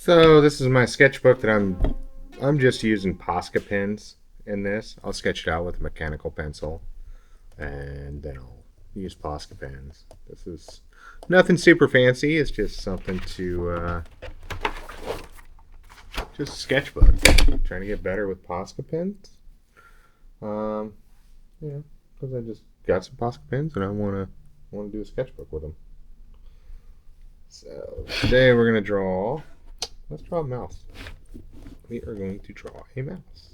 So this is my sketchbook that I'm just using Posca pens in this. I'll sketch it out with a mechanical pencil, and then I'll use Posca pens. This is nothing super fancy. It's just something to just sketchbook. Trying to get better with Posca pens. Because I just got some Posca pens and I want to do a sketchbook with them. So today we're gonna draw. Let's draw a mouse. We are going to draw a mouse.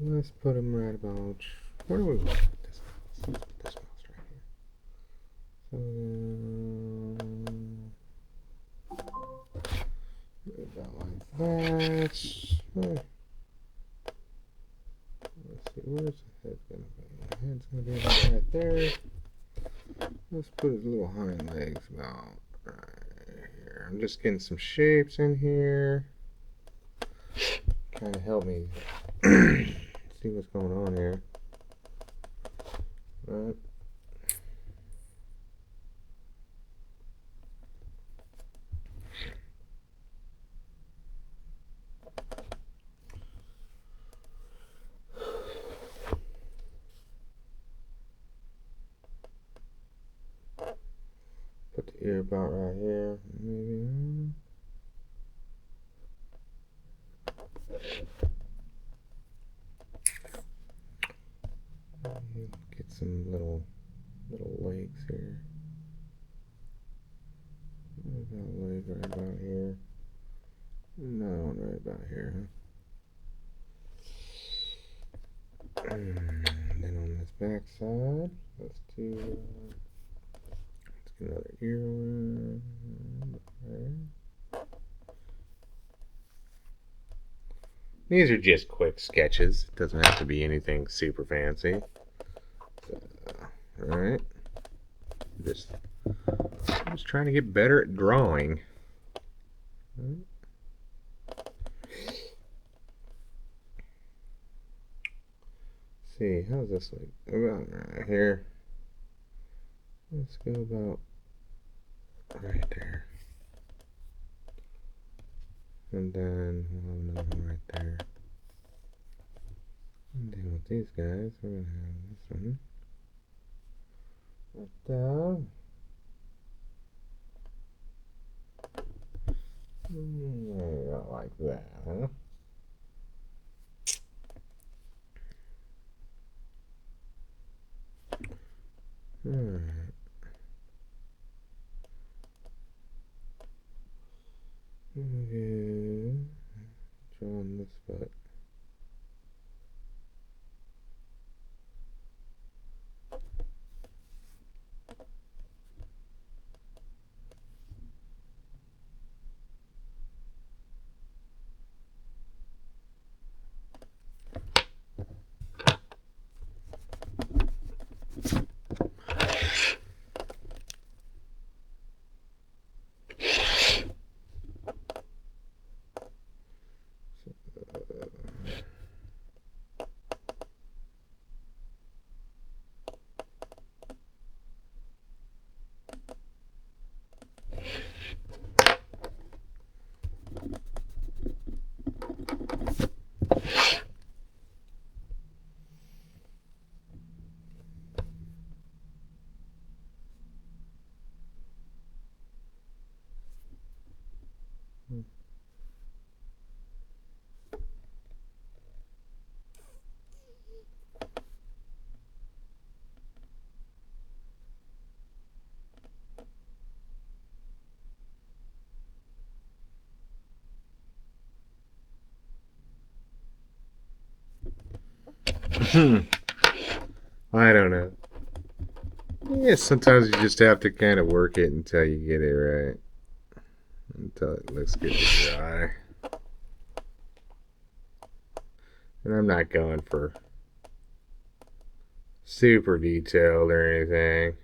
Let's put him right about. Where do we want to put this mouse? Let's put this mouse right here. So about like that. Let's see, where's the head gonna be? The head's gonna be about right there. Let's put his little hind legs about right here. I'm just getting some shapes in here. Kind of help me see what's going on here. Right. Put the ear about right here, maybe. Get some little legs here. About leg right about here. Another one right about here. And then on this back side, let's do. Let's get another ear one. There. These are just quick sketches. It doesn't have to be anything super fancy. Alright. I'm just trying to get better at drawing. Right. See, how's this look? About right here. Let's go about right there. And then we'll have another one right there. And then with these guys, we're going to have this one right down. Not like that, huh? Alright. Okay. Drawing this butt. I don't know. Yeah, sometimes you just have to kind of work it until you get it right. Until it looks good to your eye. And I'm not going for super detailed or anything.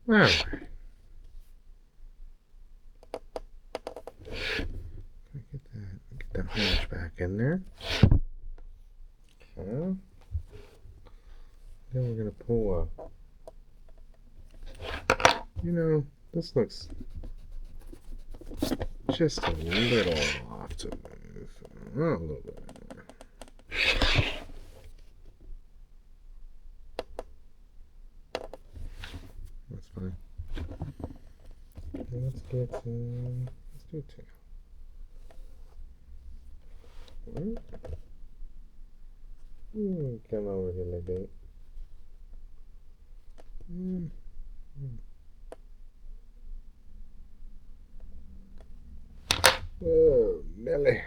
Alright. Get that hunch back in there. Okay. Then we're going to pull this looks just a little off to move. Oh, a little bit more. That's fine. Let's do two. Come over here, my baby. Whoa, Nelly.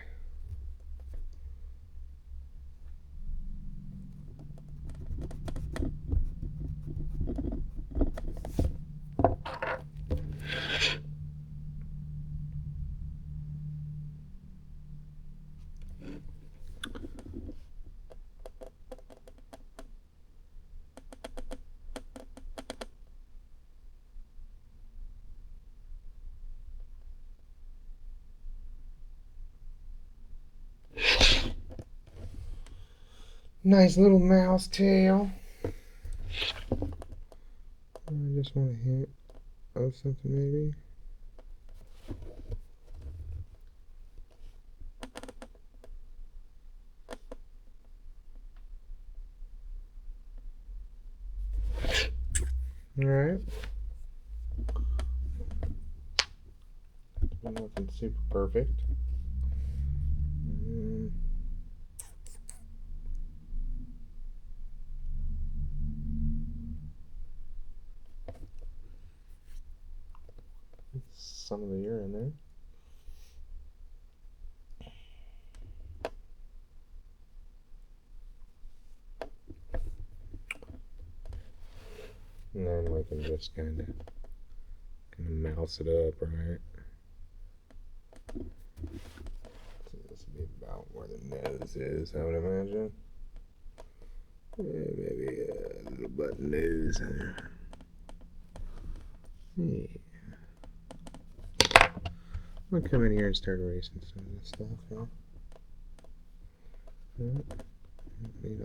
Nice little mouse tail. I just want to hit something maybe. Alright. Nothing super perfect. Some of the ear in there. And then we can just kind of mouse it up, right? So this would be about where the nose is, I would imagine. Yeah, maybe a little button nose there. Yeah. I'm gonna come in here and start erasing some of this stuff here. Need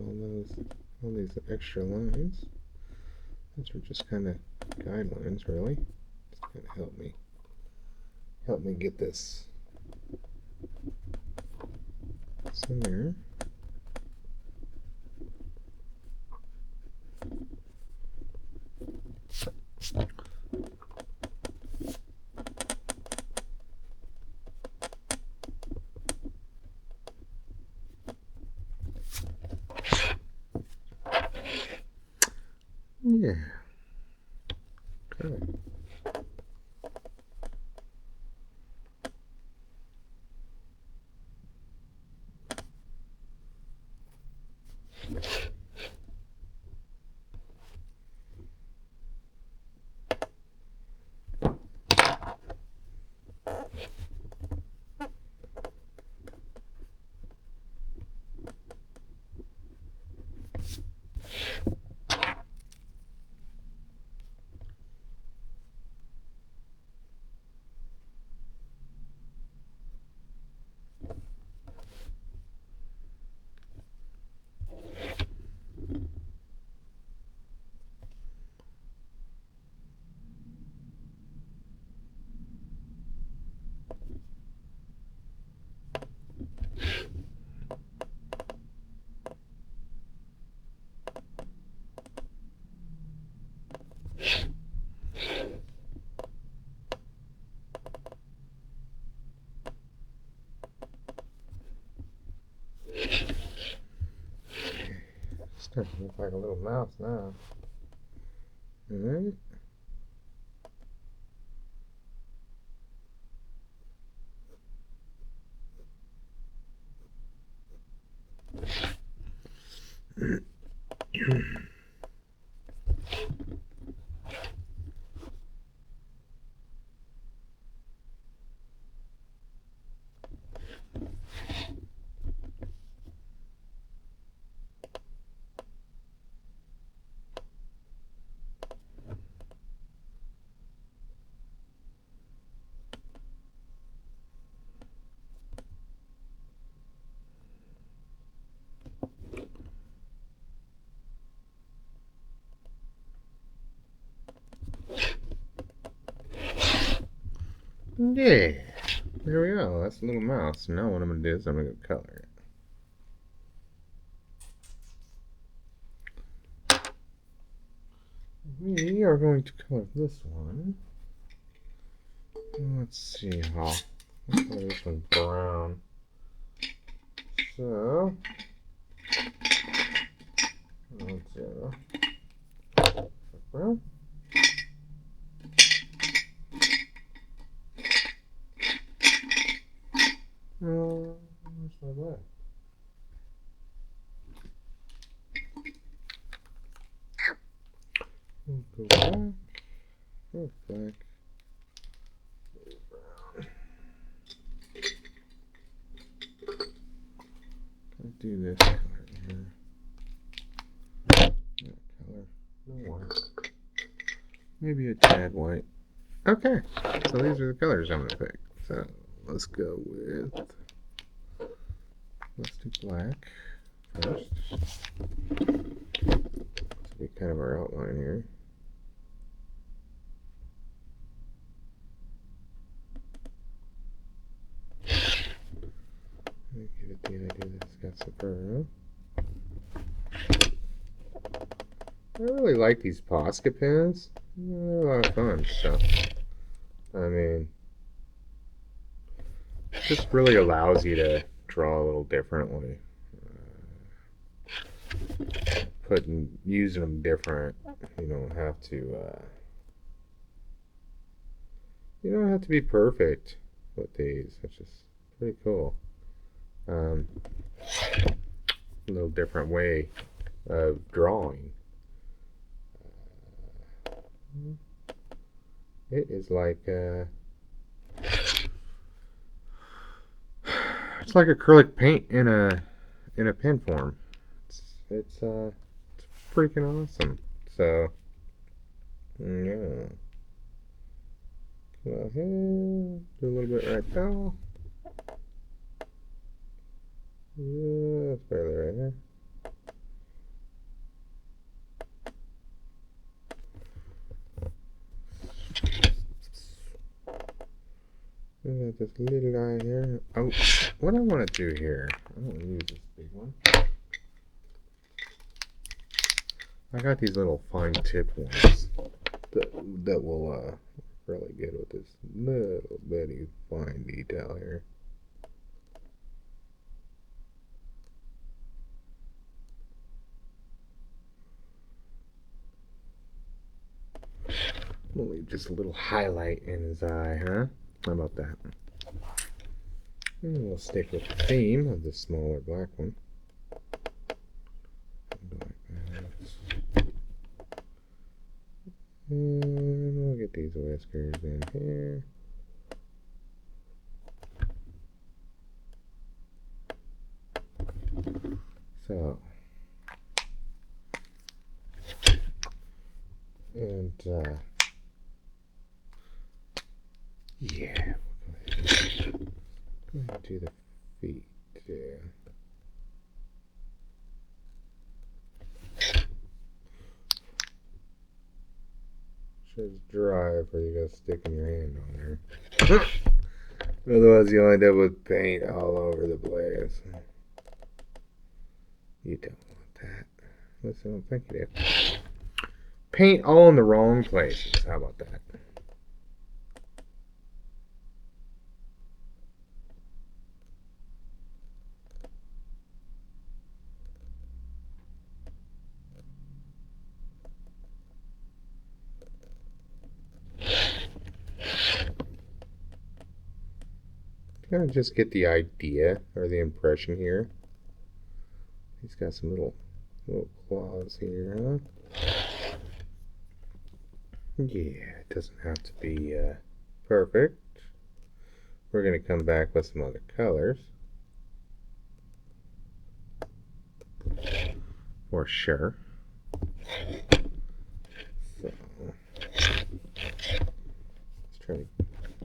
all these extra lines. Those are just kind of guidelines, really. Just kind of help me get this in there. Yeah. Okay. Starting to look like a little mouse now. Alright. Yeah, there we go. That's a little mouse. Now what I'm going to do is I'm going to go color it. We are going to color this one. Let's see how. Let's color this one brown. So, let's brown. Where's my black? We'll go black. Go black. I'll do this color here. That color. No white. Maybe a tad white. Okay, so these are the colors I'm going to pick. So let's go with. Let's do black first. This will be kind of our outline here. Give it the idea that it's got some fur. I really like these Posca pens. They're a lot of fun. So, I mean, it just really allows you to draw a little differently. Using them different. You don't have to. You don't have to be perfect with these, which is pretty cool. A little different way of drawing. It is like it's like acrylic paint in a pen form. It's freaking awesome. So yeah, come out here, do a little bit right now. Yeah, that's barely right here. I got this little guy here. Oh, what I want to do here, I don't want to use this big one. I got these little fine tip ones that will really good with this little bitty fine detail here. We'll leave just a little highlight in his eye, huh? How about that? And we'll stick with the theme of the smaller black one. And we'll get these whiskers in here. So, and yeah, we'll go ahead and do the feet there. Should dry before you go sticking your hand on there. Otherwise, you'll end up with paint all over the place. You don't want that. Listen, I don't think you do. Paint all in the wrong places. How about that? Kind of just get the idea or the impression here. He's got some little claws here, huh? Yeah, it doesn't have to be perfect. We're going to come back with some other colors. For sure. So,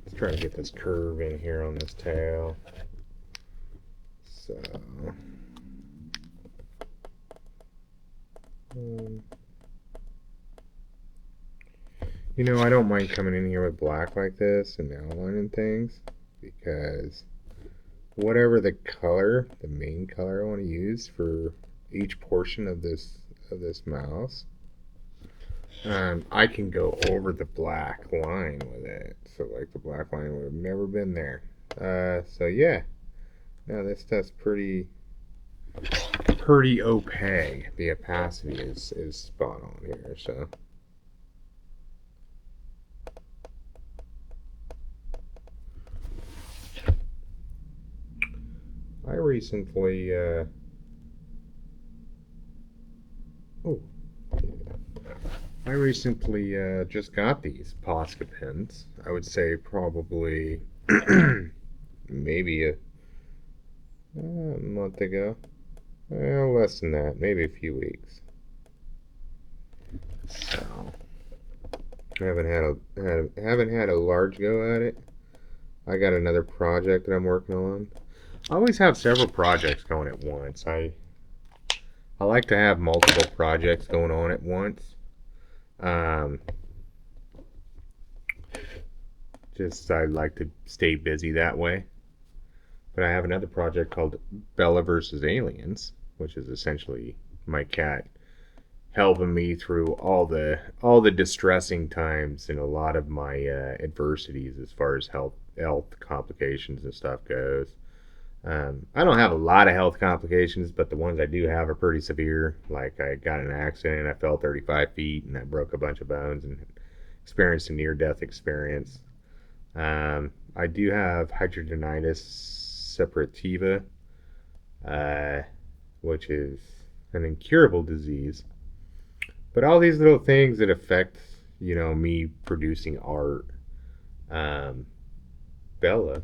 let's try to get this curve in here on this tail. So, You know, I don't mind coming in here with black like this and outlining things because whatever the color, the main color I want to use for each portion of this mouse, I can go over the black line with it. So like the black line would have never been there. So yeah, no, this stuff's pretty opaque. The opacity is spot on here. So I recently oh I recently just got these Posca pens. I would say probably maybe a month ago. Well, less than that, maybe a few weeks. So I haven't had a large go at it. I got another project that I'm working on. I always have several projects going at once. I like to have multiple projects going on at once. Um, just I like to stay busy that way. But I have another project called Bella versus Aliens, which is essentially my cat helping me through all the distressing times and a lot of my adversities as far as health complications and stuff goes. I don't have a lot of health complications, but the ones I do have are pretty severe. Like I got in an accident, I fell 35 feet, and I broke a bunch of bones and experienced a near-death experience. I do have hidradenitis suppurativa, uh, which is an incurable disease. But all these little things that affect, me producing art, um, Bella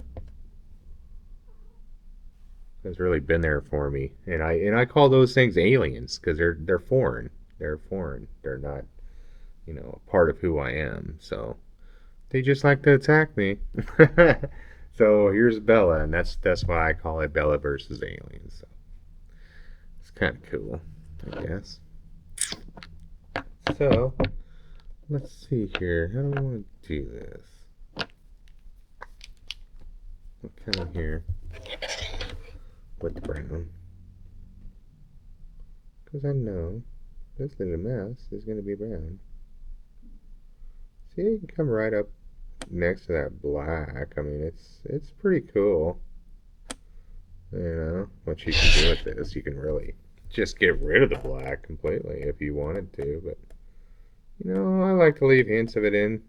has really been there for me, and I call those things aliens because they're foreign. They're foreign. They're not, a part of who I am. So they just like to attack me. So here's Bella, and that's why I call it Bella versus aliens. So it's kind of cool, I guess. So let's see here. How do I want to do this? What kind of here with the brown? Because I know this little mouse is going to be brown. See, you can come right up next to that black. I mean, it's pretty cool. You know what you can do with this. You can really just get rid of the black completely if you wanted to, but I like to leave hints of it in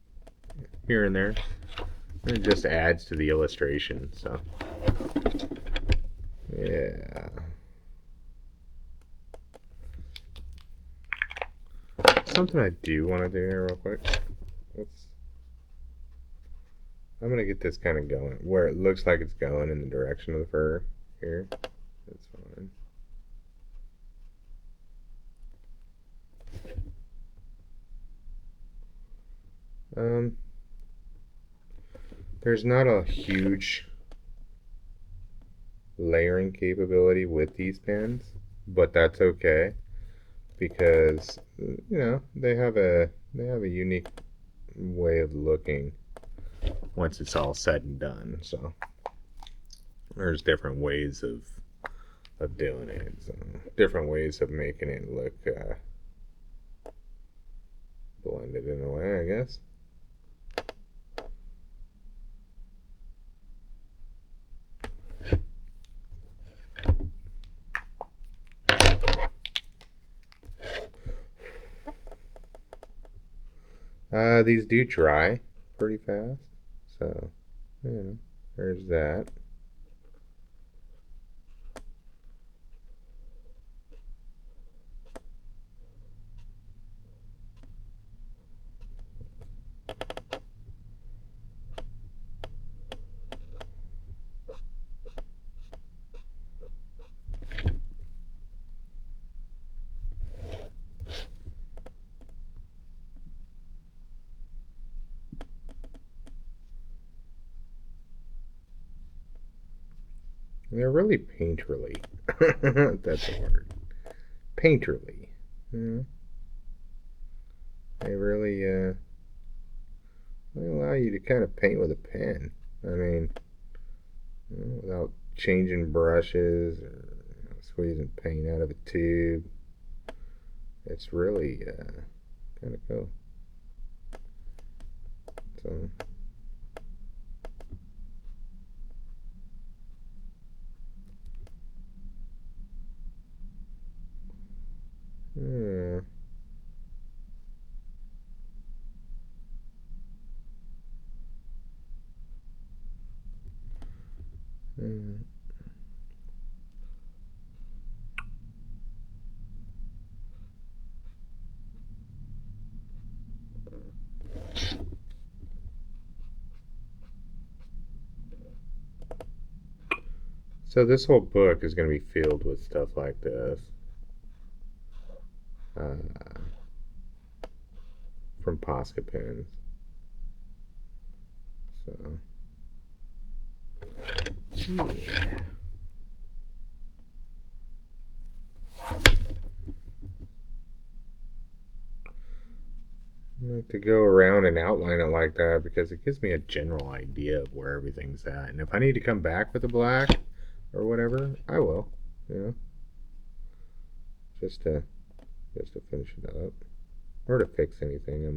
here and there. It just adds to the illustration. So yeah. Something I do want to do here real quick. I'm gonna get this kind of going where it looks like it's going in the direction of the fur here. That's fine. There's not a huge layering capability with these pens, but that's okay because they have a unique way of looking once it's all said and done. So there's different ways of doing it, so different ways of making it look blended in a way, I guess. These do dry pretty fast, so there's that. They're really painterly. That's a word. Painterly. They really they allow you to kind of paint with a pen. I mean, without changing brushes or squeezing paint out of a tube. It's really kind of cool. So, yeah. Mm. So this whole book is going to be filled with stuff like this uh, from Posca pens. So, yeah. I like to go around and outline it like that because it gives me a general idea of where everything's at. And if I need to come back with a black or whatever, I will. You know, just to finish it up or to fix anything I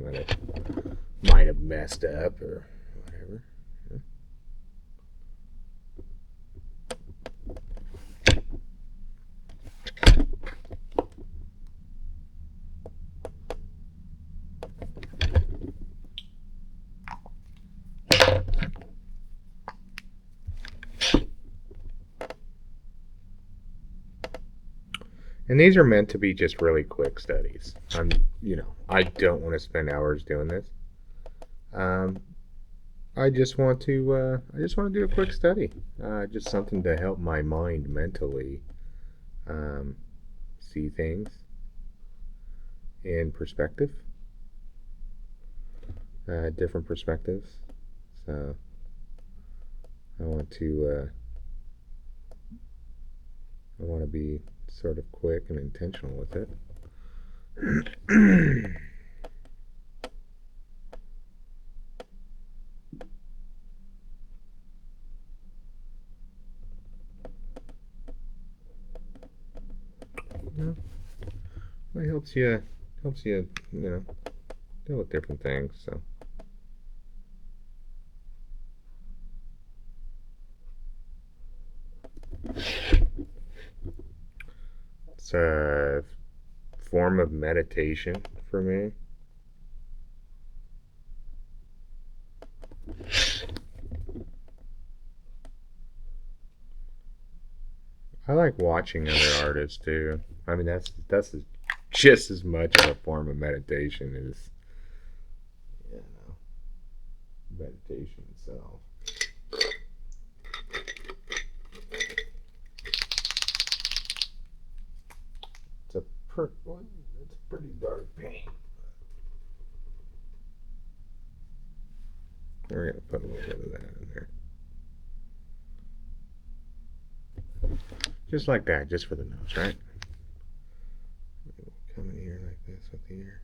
might have messed up or whatever. Yeah. And these are meant to be just really quick studies. I don't want to spend hours doing this. Um, I just want to do a quick study. Just something to help my mind mentally um, see things in perspective, different perspectives. So I want to, I want to be sort of quick and intentional with it. You know, it helps you, deal with different things. So it's a form of meditation for me. I like watching other artists too. I mean, that's just as much of a form of meditation as you know meditation itself. It's a it's a pretty dark paint. We're gonna put a little bit of that in there, just like that, just for the nose, right? Come in here like this with the ear.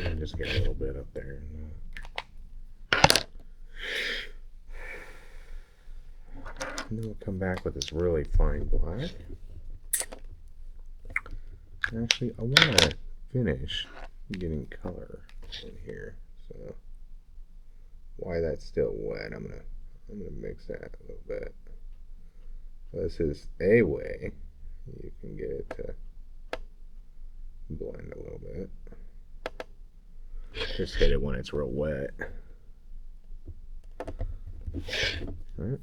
And just get a little bit up there. And then we'll come back with this really fine black. Actually, I want to finish getting color in here. So while that's still wet, I'm gonna mix that a little bit. This is a way you can get it to blend a little bit. Just hit it when it's real wet. All right.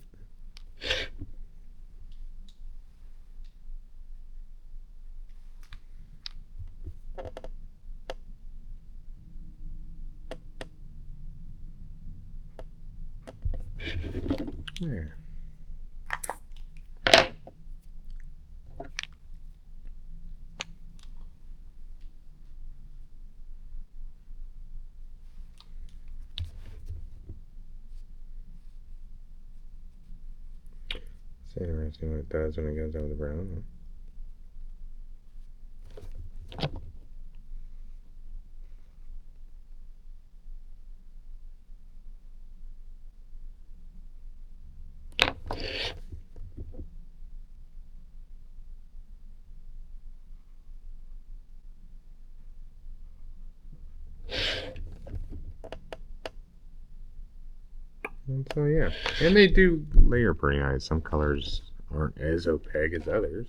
There. It's interesting what it does when it goes over the brown. And so yeah, and they do layer pretty nice. Some colors aren't as opaque as others,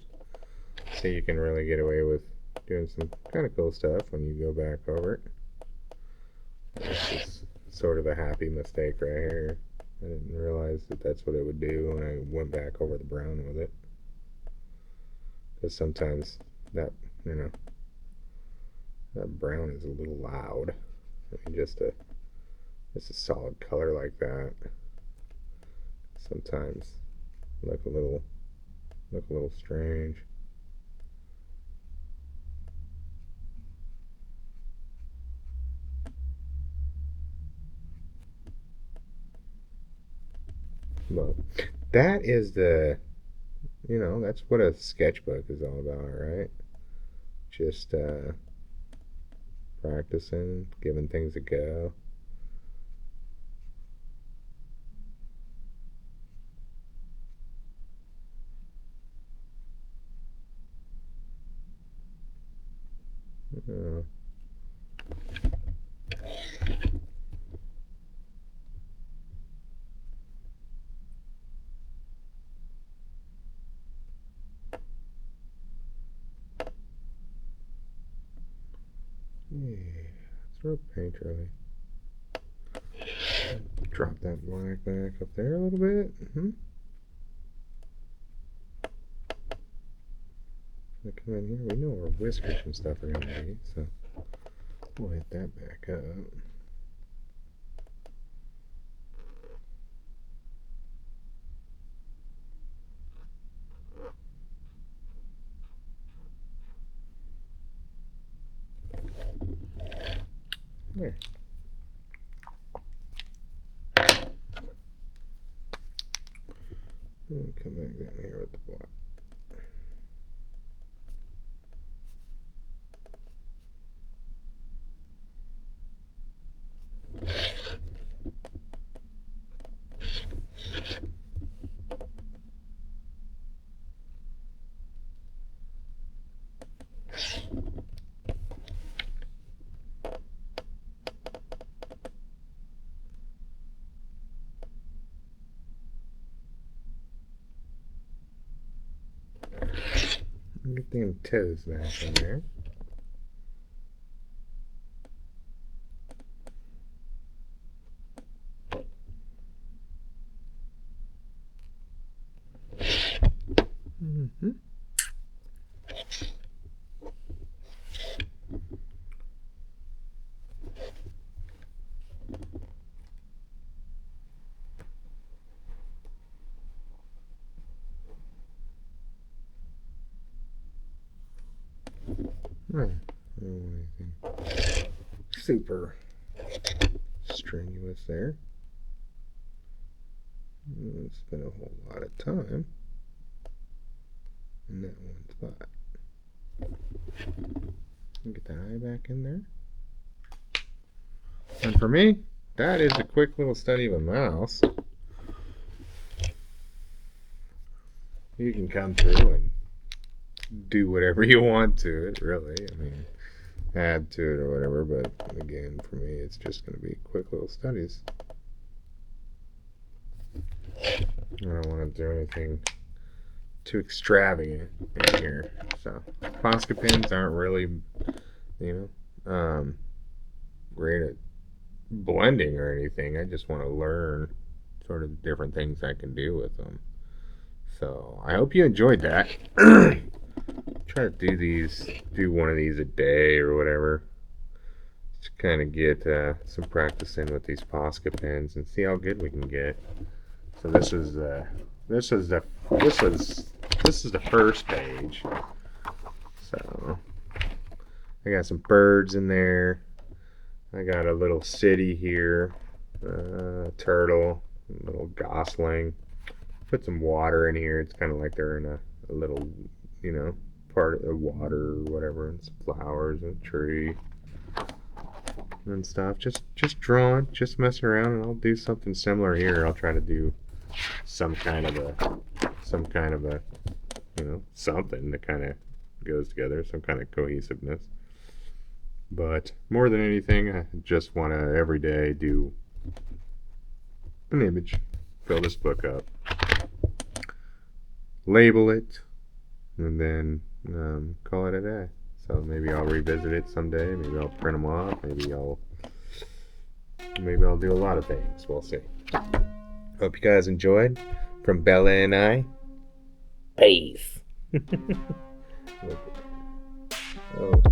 so you can really get away with doing some kind of cool stuff when you go back over it. This is sort of a happy mistake right here. I didn't realize that that's what it would do when I went back over the brown with it. Because sometimes that, you know, that brown is a little loud. I mean, just a solid color like that sometimes look a little strange. But that is that's what a sketchbook is all about, right? Just practicing, giving things a go. Uh, yeah, throw paint really. Drop that black back up there a little bit. Come in here. We know where whiskers and stuff are going to be, so we'll hit that back up. There. And come back down here with the black. Get them toes back in there. I don't want anything super strenuous there. Let's spend a whole lot of time in that one spot. Get the eye back in there. And for me, that is a quick little study of a mouse. You can come through and do whatever you want to it, really. I mean, add to it or whatever, but again, for me, it's just going to be quick little studies. I don't want to do anything too extravagant in here. So, Posca pens aren't really, great at blending or anything. I just want to learn sort of different things I can do with them. So, I hope you enjoyed that. Try to do one of these a day or whatever. Just kind of get some practice in with these Posca pens and see how good we can get. So this is the first page. So I got some birds in there. I got a little city here, turtle, a little gosling, put some water in here. It's kind of like they're in a little, you know, part of the water or whatever, and some flowers and a tree and stuff. Just drawing, just messing around, and I'll do something similar here. I'll try to do some kind of a, you know, something that kind of goes together, some kind of cohesiveness. But more than anything, I just want to every day do an image, fill this book up, label it, and then call it a day. So maybe I'll revisit it someday. Maybe I'll print them off. Maybe I'll do a lot of things. We'll see. Hope you guys enjoyed. From Bella and I, peace. Oh.